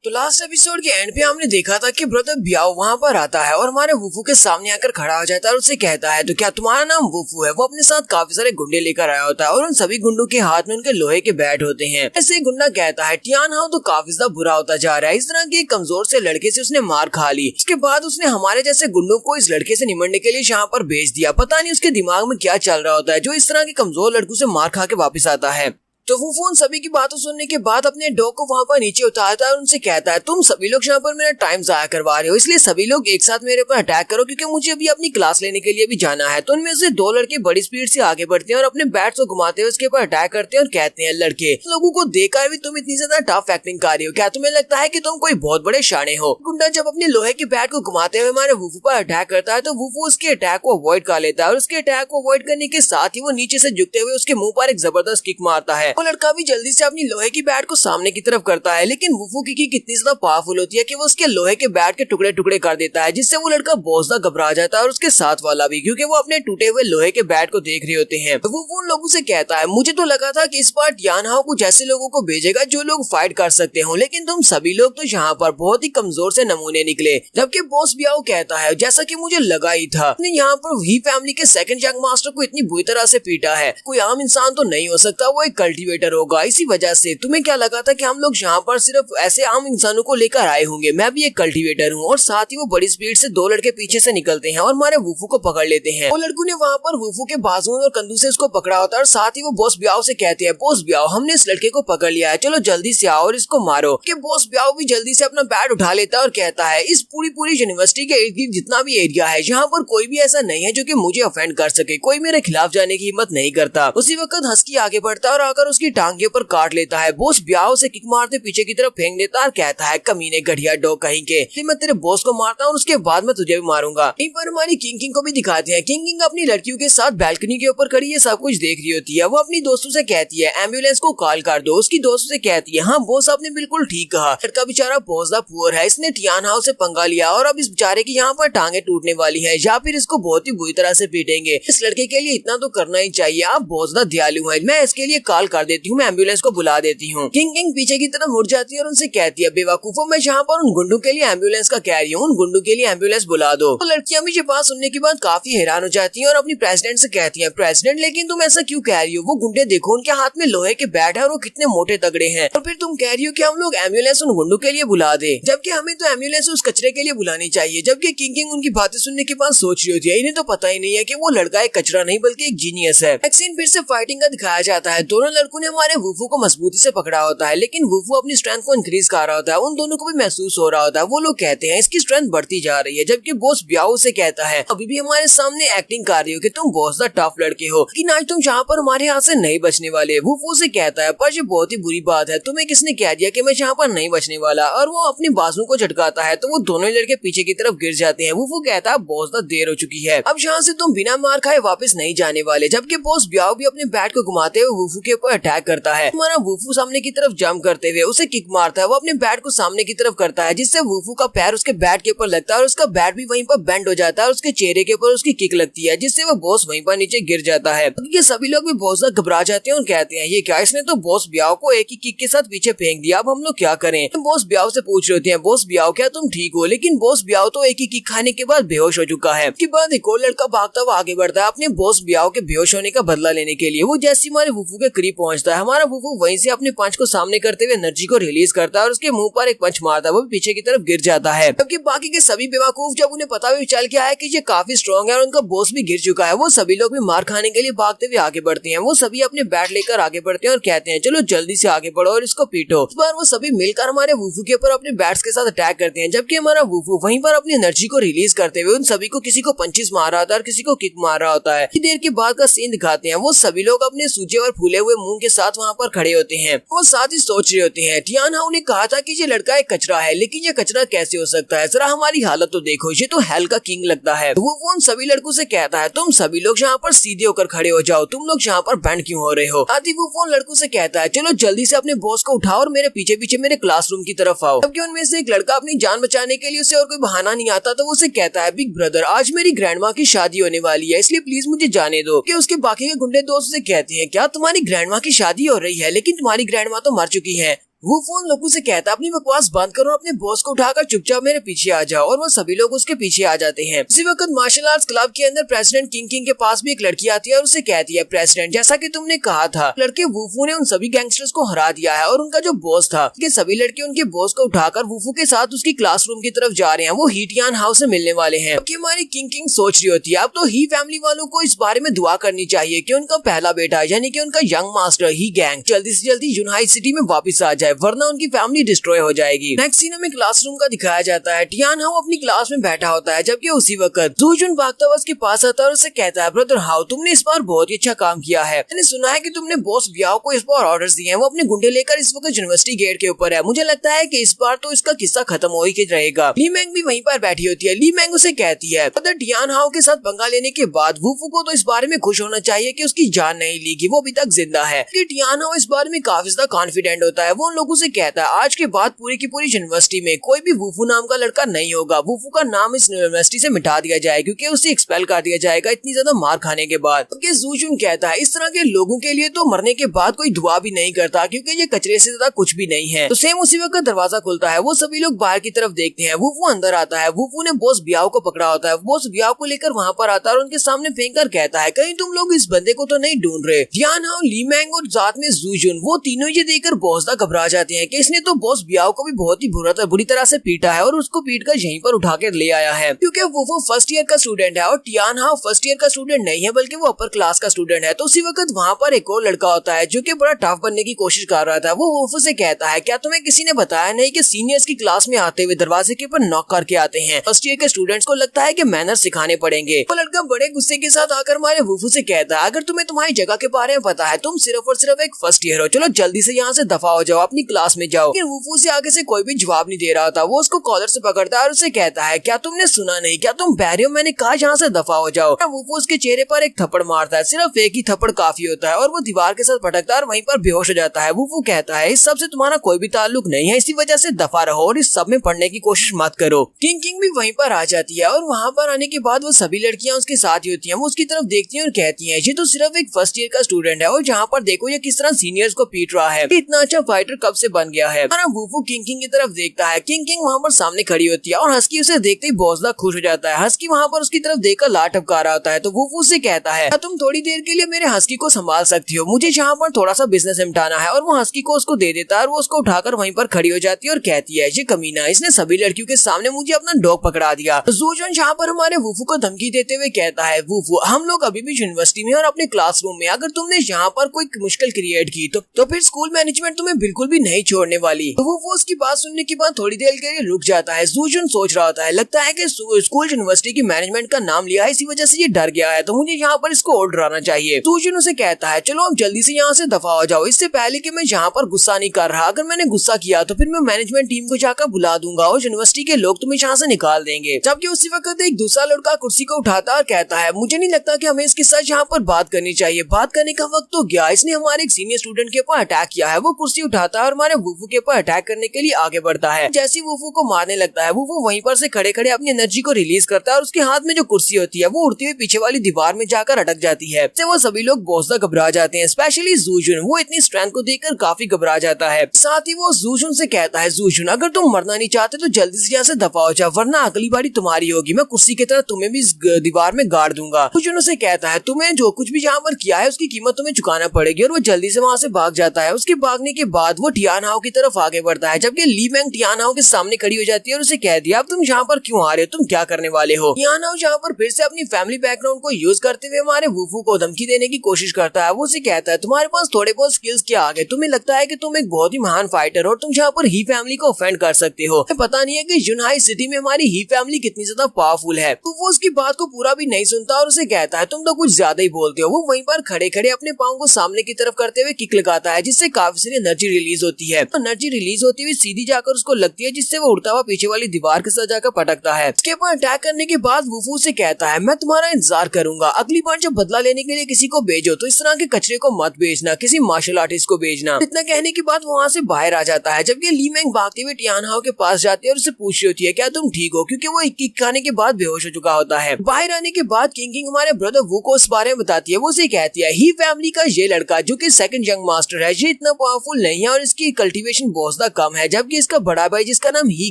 तो last episode के and पे हमने देखा था कि ब्रदर ब्याओ वहाँ पर आता है और हमारे वुफू के सामने आकर खड़ा हो जाता है और उससे कहता है तो क्या तुम्हारा नाम वुफू है। वो अपने साथ काफी सारे गुंडे लेकर आया होता है और उन सभी गुंडों के हाथ में उनके लोहे के बैट होते हैं। ऐसे गुंडा कहता है टियान हाउ तो काफी ज्यादा बुरा होता जा रहा है। इस तरह के कमजोर से लड़के से उसने मार खा ली। उसके बाद उसने हमारे जैसे गुंडों को इस लड़के से निमटने के लिए यहाँ पर भेज दिया। पता नहीं उसके दिमाग में क्या चल रहा होता है जो इस तरह के कमजोर लड़कों से मार खा के वापस आता है। तो वो फोन सभी की बातों सुनने के बाद अपने डॉग को वहाँ पर नीचे उतारता है और उनसे कहता है तुम सभी लोग यहाँ पर मेरा टाइम जाया करवा रहे हो, इसलिए सभी लोग एक साथ मेरे ऊपर अटैक करो क्योंकि मुझे अभी अपनी क्लास लेने के लिए भी जाना है। तो उनमें से दो लड़के बड़ी स्पीड से आगे बढ़ते हैं और अपने बैट्स को घुमाते हुए उसके ऊपर अटैक करते हैं और कहते हैं लड़के लोगों को देखकर भी तुम इतनी ज्यादा टफ एक्टिंग कर रही हो, क्या तुम्हें लगता है कि तुम कोई बहुत बड़े शाने हो। गुंडा जब अपने लोहे के बैट को घुमाते हुए हमारे वुफू पर अटैक करता है तो वुफू उसके अटैक को अवॉइड कर लेता है और उसके अटैक को अवॉइड करने के साथ ही वो नीचे से झुकते हुए उसके मुंह पर एक जबरदस्त किक मारता है। वो लड़का भी जल्दी से अपनी लोहे की बैट को सामने की तरफ करता है, लेकिन वुफू की किक इतनी ज्यादा पावरफुल होती है कि वो उसके लोहे के बैट के टुकड़े टुकड़े कर देता है, जिससे वो लड़का बहुत ज्यादा घबरा जाता है और उसके साथ वाला भी, क्योंकि वो अपने टूटे हुए लोहे के बैट को देख रहे होते हैं। वो उन लोगों से कहता है मुझे तो लगा था कि इस बार टियान हाउ कुछ ऐसे लोगों को भेजेगा जो लोग फाइट कर सकते हो, लेकिन तुम सभी लोग तो यहाँ पर बहुत ही कमजोर से नमूने निकले। जबकि बॉस ब्याओ कहता है जैसा कि मुझे लगा ही था, यहाँ पर वही फैमिली के सेकंड यंग मास्टर को इतनी बुरी तरह से पीटा है, कोई आम इंसान तो नहीं हो सकता, वो एक कल्टीवेटर होगा। इसी वजह से तुम्हें क्या लगा था कि हम लोग यहाँ पर सिर्फ ऐसे आम इंसानों को लेकर आए होंगे। मैं भी एक कल्टीवेटर हूँ। और साथ ही वो बड़ी स्पीड से दो लड़के पीछे से निकलते हैं और हमारे वुफू को पकड़ लेते हैं। वो लड़कों ने वहाँ पर वुफू के बाजुओं और कंधों से उसको पकड़ा होता है और साथ ही वो बॉस ब्याओ से कहते हैं बॉस ब्याओ हमने इस लड़के को पकड़ लिया है, चलो जल्दी से आओ और इसको मारो। कि बॉस ब्याओ भी जल्दी से अपना बैट उठा लेता है और कहता है इस पूरी यूनिवर्सिटी के इर्द गिर्द जितना भी एरिया है यहाँ पर कोई भी ऐसा नहीं है जो कि मुझे ऑफेंड कर सके, कोई मेरे खिलाफ जाने की हिम्मत नहीं करता। उसी वक्त हस्की आगे बढ़ता है और आकर उसकी टांग के ऊपर काट लेता है। बॉस ब्याओ से किक मारते पीछे की तरफ फेंक देता और कहता है कमीने घटिया डॉग कहीं के, मैं तेरे बॉस को मारता हूँ और उसके बाद मैं तुझे भी मारूंगा। यहीं पर हमारी किंग को भी दिखाते हैं। किंग अपनी लड़कियों के साथ बैल्कनी के ऊपर खड़ी ये सब कुछ देख रही होती है। वो अपनी दोस्तों से कहती है एम्बुलेंस को कॉल कर दो। उसकी दोस्तों से कहती है हाँ बॉस आपने बिल्कुल ठीक कहा, लड़का बेचारा बहुत ज्यादा पुअर है, इसने टियान हाउ से पंगा लिया और अब इस बेचारे की यहाँ पर टांगे टूटने वाली है या फिर इसको बहुत ही बुरी तरह से पीटेंगे। इस लड़के के लिए इतना तो करना ही चाहिए, आप बहुत ज्यादा दयालु है, मैं इसके लिए कॉल कर देती हूँ, मैं एम्बुलेंस को बुला देती हूँ। किंग पीछे की तरफ मुड़ जाती है और उनसे कहती है बेवकूफों मैं यहाँ पर उन गुंडों के लिए एम्बुलेंस का कह रही हूँ, उन गुंडों के लिए एम्बुलेंस बुला दो। तो लड़कियां भी ये बात सुनने के बाद काफी हैरान हो जाती हैं और अपनी प्रेसिडेंट से कहती हैं प्रेसिडेंट लेकिन तुम ऐसा क्यों कह रही हो, वो गुंडे देखो उनके हाथ में लोहे के बैट है और वो कितने मोटे तगड़े हैं, और फिर तुम कह रही हो कि हम लोग एम्बुलेंस उन गुंडों के लिए बुला दे, जबकि हमें तो एम्बुलेंस उस कचरे के लिए बुलानी चाहिए। जबकि किंग उनकी बातें सुनने के बाद सोच रही होती है इन्हें तो पता ही नहीं है कि वो लड़का एक कचरा नहीं बल्कि एक जीनियस है। एक सीन फिर से फाइटिंग का दिखाया जाता है। दोनों लड़कों ने हमारे वुफू को मजबूती से पकड़ा होता है, लेकिन वुफू अपनी स्ट्रेंथ को इंक्रीज कर रहा होता है। उन दोनों को भी महसूस हो रहा होता है। वो लोग कहते हैं इसकी स्ट्रेंथ बढ़ती जा रही है, जबकि बॉस ब्याओ से कहता है अभी भी हमारे सामने एक्टिंग कर रही हो कि तुम बहुत ज्यादा टफ लड़के हो, लेकिन आज तुम यहाँ पर हमारे हाथ से नहीं बचने वाले। वुफू से कहता है पर ये बहुत ही बुरी बात है, तुम्हें किसने कह दिया कि मैं यहाँ पर नहीं बचने वाला, और वो अपनी बाजू को झटकाता है तो वो दोनों लड़के पीछे की तरफ गिर जाते हैं। वुफू कहता है बहुत ज्यादा देर हो चुकी है, अब यहाँ से तुम बिना मार खाए वापस नहीं जाने वाले। जबकि बॉस ब्याओ भी अपने बैट को घुमाते हुए वुफू के ऊपर अटैक करता है। हमारा वुफू सामने की तरफ जंप करते हुए उसे किक मारता है। वो अपने बैट को सामने की तरफ करता है जिससे वुफू का पैर उसके बैट के ऊपर लगता है और उसका बैट भी वहीं पर बेंड हो जाता है और उसके चेहरे के ऊपर उसकी किक लगती है जिससे वो बॉस वहीं पर नीचे गिर जाता है। ये सभी लोग भी बहुत ज्यादा घबरा जाते हैं और कहते हैं ये क्या, इसने तो बॉस ब्याओ को एक ही किक के साथ पीछे फेंक दिया, अब हम लोग क्या करें। बॉस ब्याओ से पूछ रहे होते हैं बॉस ब्याओ क्या तुम ठीक हो, लेकिन बॉस ब्याओ तो एक ही किक खाने के बाद बेहोश हो चुका है। उसके बाद एक और लड़का भागता हुआ आगे बढ़ता है अपने बॉस ब्याओ के बेहोश होने का बदला लेने के लिए। वो जैसे हमारे वुफू के करीब पहुंचता है, हमारा वुफू वहीं से अपने पंच को सामने करते हुए एनर्जी को रिलीज करता है और उसके मुंह पर एक पंच मारता है, वो भी पीछे की तरफ गिर जाता है। जबकि बाकी के सभी बेवकूफ जब उन्हें पता भी चल गया है कि ये काफी स्ट्रॉन्ग है और उनका बॉस भी गिर चुका है, वो सभी लोग भी मार खाने के लिए भागते हुए आगे बढ़ते हैं। वो सभी अपने बैट लेकर आगे बढ़ते हैं और कहते हैं चलो जल्दी से आगे बढ़ो और इसको पीटो। इस बार वो सभी मिलकर हमारे वुफू के ऊपर अपने बैट्स के साथ अटैक करते हैं, जबकि हमारा वुफू वहीं पर अपनी एनर्जी को रिलीज करते हुए उन सभी को किसी को पंचेस मार रहा होता है और किसी को किक मार रहा होता है। देर के बाद का सीन दिखाते हैं। वो सभी लोग अपने सूजे और फूले हुए मुंह के साथ वहाँ पर खड़े होते हैं। वो साथ ही सोच रहे होते हैं टियान हाउ ने कहा था कि ये लड़का एक कचरा है, लेकिन ये कचरा कैसे हो सकता है, जरा हमारी हालत तो देखो, ये तो हेल का किंग लगता है। वो उन सभी लड़कों से कहता है तुम सभी लोग यहाँ पर सीधे होकर खड़े हो जाओ, तुम लोग यहाँ पर बैंड क्यों हो रहे हो। आदि वो उन लड़कों से कहता है चलो जल्दी से अपने बॉस को उठाओ और मेरे पीछे पीछे मेरे क्लासरूम की तरफ आओ। जबकि उनमें से एक लड़का अपनी जान बचाने के लिए उसे और कोई बहाना नहीं आता, तो वो उसे कहता है बिग ब्रदर आज मेरी ग्रैंडमा की शादी होने वाली है, इसलिए प्लीज मुझे जाने दो। कि उसके बाकी के गुंडे दोस्त से कहते हैं क्या तुम्हारी ग्रैंडमा की शादी हो रही है, लेकिन तुम्हारी ग्रैंडमा तो मर चुकी है। वो फोन लोगों से कहता है अपनी बकवास बंद करो, अपने बॉस को उठाकर चुपचाप मेरे पीछे आ जाओ, और वो सभी लोग उसके पीछे आ जाते हैं। उसी वक्त मार्शल आर्ट्स क्लब के अंदर प्रेसिडेंट किंग किंग के पास भी एक लड़की आती है और उसे कहती है, प्रेसिडेंट जैसा कि तुमने कहा था, लड़के वुफू ने उन सभी गैंगस्टर्स को हरा दिया है और उनका जो बॉस था, कि सभी लड़के उनके बॉस को उठाकर वुफू के साथ उसकी क्लासरूम की तरफ जा रहे हैं, वो हीटियान हाउस से मिलने वाले हैं। कि हमारी किंग किंग सोच रही होती है अब तो ही फैमिली वालों को इस बारे में दुआ करनी चाहिए कि उनका पहला बेटा यानी कि उनका यंग मास्टर ही गैंग जल्दी से जल्दी यूनाइट सिटी में वापस आ जाए, वरना उनकी फैमिली डिस्ट्रॉय हो जाएगी। नेक्स्ट सीन में क्लासरूम का दिखाया जाता है। टियान हाउ अपनी क्लास में बैठा होता है, जबकि उसी वक्त जूजुन भागता हुआ उसके पास आता है और उसे कहता है, ब्रदर हाउ तुमने इस बार बहुत ही अच्छा काम किया है, मैंने सुना है कि तुमने बॉस ब्याओ को इस बार ऑर्डर्स दिए हैं, वो अपने गुंडे लेकर इस वक्त यूनिवर्सिटी गेट के ऊपर है, मुझे लगता है कि इस बार तो इसका किस्सा खत्म हो ही रहेगा। ली मैंग भी वहीं पर बैठी होती है। ली मैंग उसे कहती है, ब्रदर टियान हाउ के साथ पंगा लेने के बाद वुफू को तो इस बारे में खुश होना चाहिए कि उसकी जान नहीं ली, वो अभी तक जिंदा है। टियान हाउ इस बारे में काफी ज्यादा कॉन्फिडेंट होता है। वो उन लोगों से कहता है, आज के बाद पूरी की पूरी यूनिवर्सिटी में कोई भी वुफू नाम का लड़का नहीं होगा, वुफू का नाम इस यूनिवर्सिटी से मिटा दिया जाए क्योंकि उसे एक्सपेल कर दिया जाएगा इतनी ज्यादा मार खाने के बाद। जूजुन कहता है, इस तरह के लोगों के लिए तो मरने के बाद कोई दुआ भी नहीं करता क्योंकि ये कचरे से ज्यादा कुछ भी नहीं है। तो सेम उसी वक्त दरवाजा खुलता है, वो सभी लोग बाहर की तरफ देखते हैं। वुफू अंदर आता है। वुफू ने बॉस ब्याओ को पकड़ा होता है। बॉस ब्याओ को लेकर वहाँ पर आता है और उनके सामने फेंक कर कहता है, कहीं तुम लोग इस बंदे को तो नहीं ढूंढ रहे। टियान हाउ, ली मैंग और साथ में जूजुन, वो तीनों ये देखकर बहुत ज्यादा घबरा जाते हैं कि इसने तो बॉस ब्याओ को भी बहुत ही बुरी तरह से पीटा है और उसको पीट कर यहीं पर उठा कर ले आया है, क्योंकि वो फर्स्ट ईयर का स्टूडेंट है और टियान हाउ फर्स्ट ईयर का स्टूडेंट नहीं है बल्कि वो अपर क्लास का स्टूडेंट है। तो उसी वक्त वहाँ पर एक और लड़का होता है जो कि बड़ा टफ बनने की कोशिश कर रहा था। वो वुफू से कहता है, क्या तुम्हें किसी ने बताया नहीं कि सीनियर्स की क्लास में आते हुए दरवाजे के ऊपर नॉक करके आते हैं? फर्स्ट ईयर के स्टूडेंट्स को लगता है कि मैनर्स सिखाने पड़ेंगे। वो लड़का बड़े गुस्से के साथ आकर हमारे वुफू से कहता है, अगर तुम्हें तुम्हारी जगह के बारे में पता है, तुम सिर्फ और सिर्फ एक फर्स्ट ईयर हो, चलो जल्दी से यहाँ से दफा हो जाओ, अपनी क्लास में जाओ। लेकिन वुफू से आगे से कोई भी जवाब नहीं दे रहा था। वो उसको कॉलर से पकड़ता है और उसे कहता है, क्या तुमने सुना नहीं, क्या तुम बहरे हो, मैंने कहा यहाँ से दफा हो जाओ। वुफू उसके चेहरे पर एक थप्पड़ मारता है, सिर्फ एक ही थप्पड़ काफी होता है और वो दीवार के साथ पटकता है और वहीं पर बेहोश हो जाता है। वुफू कहता है, इस सब से तुम्हारा कोई भी ताल्लुक नहीं है, इसी वजह से दफा रहो और इस सब में पढ़ने की कोशिश मत करो। किंग किंग भी वहीं पर आ जाती है और वहाँ पर आने के बाद वो सभी लड़कियां उसके साथ ही होती हैं। वो उसकी तरफ देखती हैं और कहती हैं, ये तो सिर्फ एक फर्स्ट ईयर का स्टूडेंट है और जहाँ पर देखो ये किस तरह सीनियर्स को पीट रहा है, इतना अच्छा फाइटर कब से बन गया है। वुफू किंग किंग की तरफ देखता है। किंग किंग वहाँ पर सामने खड़ी होती है और हस्की उसे देखते ही बहुत ज्यादा खुश हो जाता है। हस्की वहाँ पर उसकी तरफ देखकर लात टपका रहा होता है। तो वुफू से कहता है, तुम थोड़ी देर के लिए मेरे हस्की को संभाल सकती हो, मुझे यहाँ पर थोड़ा सा बिजनेस निपटाना है। और वो हस्की को उसको दे देता है और वो उसको उठाकर वहीं पर खड़ी हो जाती है और कहती है, ये कमीना, इसने सभी लड़कियों के सामने मुझे अपना डॉग पकड़ा दिया। जूजुन यहाँ पर हमारे वुफू को धमकी देते हुए कहता है, वुफू हम लोग अभी भी यूनिवर्सिटी में और अपने क्लासरूम में, अगर तुमने यहाँ पर कोई मुश्किल क्रिएट की तो फिर स्कूल मैनेजमेंट तुम्हें बिल्कुल भी नहीं छोड़ने वाली। तो वो उसकी बात सुनने के बाद थोड़ी देर के लिए रुक जाता है। जूजुन सोच रहा होता है, लगता है कि स्कूल यूनिवर्सिटी की मैनेजमेंट का नाम लिया है, इसी वजह से ये डर गया है, तो मुझे यहाँ पर इसको और डराना चाहिए। जूजुन उसे कहता है, चलो अब जल्दी से यहाँ से दफा हो जाओ, इससे पहले कि मैं यहाँ पर गुस्सा नहीं कर रहा, अगर मैंने गुस्सा किया तो फिर मैं मैनेजमेंट टीम को जाकर बुला दूंगा और यूनिवर्सिटी के लोग तुम्हें यहाँ से निकाल देंगे। जबकि उसी वक्त एक दूसरा लड़का कुर्सी को उठाता और कहता है, मुझे नहीं लगता कि हमें इसके साथ यहाँ पर बात करनी चाहिए, बात करने का वक्त तो गया, इसने हमारे एक सीनियर स्टूडेंट के ऊपर अटैक किया है। वो कुर्सी उठाता है और हमारे वुफू के ऊपर अटैक करने के लिए आगे बढ़ता है। जैसे वुफू को मारने लगता है, वुफू वहीं पर से खड़े खड़े अपनी एनर्जी को रिलीज करता है और उसके हाथ में जो कुर्सी होती है वो उड़ती हुई पीछे वाली दीवार में जाकर अटक जाती है। वो सभी लोग बहुत ज्यादा घबरा जाते हैं, स्पेशली जूजुन, वो इतनी स्ट्रेंथ को देखकर काफी घबरा जाता है। साथ ही वो जूजुन से कहता है, जूजुन अगर तुम मरना नहीं चाहते तो जल्दी से यहाँ से दफा हो जाओ, वरना अगली बारी तुम्हारी होगी, मैं कुर्सी की तरह तुम्हें भी दीवार में गाड़ दूंगा। जूजुन उसे कहता है, तुम्हें जो कुछ भी यहाँ पर किया है उसकी कीमत तुम्हें चुकाना पड़ेगी, और वो जल्दी से वहाँ से भाग जाता है। उसके भागने के बाद वो टियान हाउ की तरफ आगे बढ़ता है, जबकि ली मैंग टियान हाउ के सामने खड़ी हो जाती है और उसे कह दिया, अब तुम यहाँ पर क्यों आ रहे हो, तुम क्या करने वाले हो। टियान हाउ यहाँ पर फिर से अपनी फैमिली बैकग्राउंड को यूज करते हुए हमारे वुफू को धमकी देने की कोशिश करता है। वो उसे कहता है, तुम्हारे पास थोड़े बहुत स्किल्स क्या आ गए, तुम्हें लगता है कि तुम एक बहुत ही महान फाइटर हो और तुम यहाँ पर ही फैमिली को ऑफेंड कर सकते हो, पता नहीं है कि यूनाइट सिटी में हमारी ही फैमिली कितनी ज्यादा पावरफुल है। तो वो उसकी बात को पूरा भी नहीं सुनता और उसे कहता है, तुम तो कुछ ज्यादा ही बोलते हो। वो वहीं पर खड़े खड़े अपने पाँव को सामने की तरफ करते हुए किक लगाता है, जिससे काफी सारी एनर्जी रिलीज होती है। एनर्जी रिलीज होती हुई सीधी जाकर उसको लगती है, जिससे वो उड़ता हुआ पीछे वाली दीवार के साथ जाकर पटकता है। उसके ऊपर अटैक करने के बाद वुफू से कहता है, मैं तुम्हारा इंतजार करूंगा, अगली बार जब बदला लेने के लिए किसी को भेजो तो इस तरह के कचरे को मत भेजना, किसी मार्शल आर्टिस्ट को भेजना। इतना कहने के बाद वहाँ से बाहर आ जाता है, जबकि ली मैंग भागते हुए टियान हाउ के पास जाती है और उससे पूछ रही होती है, क्या तुम ठीक हो, क्योंकि वो एक किक खाने के बाद बेहोश हो चुका होता है। बाहर आने के बाद किंग किंग हमारे ब्रदर वू को इस बारे में बताती है। वो उसे कहती है, ही फैमिली का ये लड़का जो कि सेकंड यंग मास्टर है, ये इतना पावरफुल नहीं है और इसकी कल्टीवेशन बहुत ज्यादा कम है, जबकि इसका बड़ा भाई जिसका नाम ही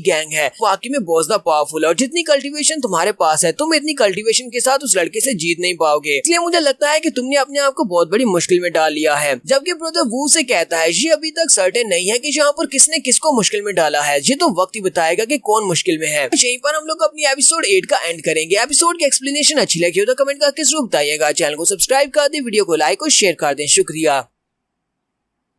गैंग है वाकई में बहुत ज्यादा पावरफुल है और जितनी कल्टीवेशन तुम्हारे पास है तुम इतनी कल्टीवेशन के साथ उस लड़के से जीत नहीं पाओगे। इसलिए मुझे लगता है कि तुमने अपने आप को बहुत बड़ी मुश्किल में डाल लिया है। जबकि ब्रदर वू से कहता है ये अभी तक सर्टेन नहीं है कि यहाँ पर किसने किसको मुश्किल में डाला है, ये तो वक्त ही बताएगा कि कौन मुश्किल में है। यहीं पर हम लोग अपनी एपिसोड 8 का एंड करेंगे। एपिसोड की एक्सप्लेनेशन अच्छी लगी हो तो कमेंट करके जरूर बताइएगा। चैनल को सब्सक्राइब कर दे, वीडियो को लाइक और शेयर कर दें। शुक्रिया।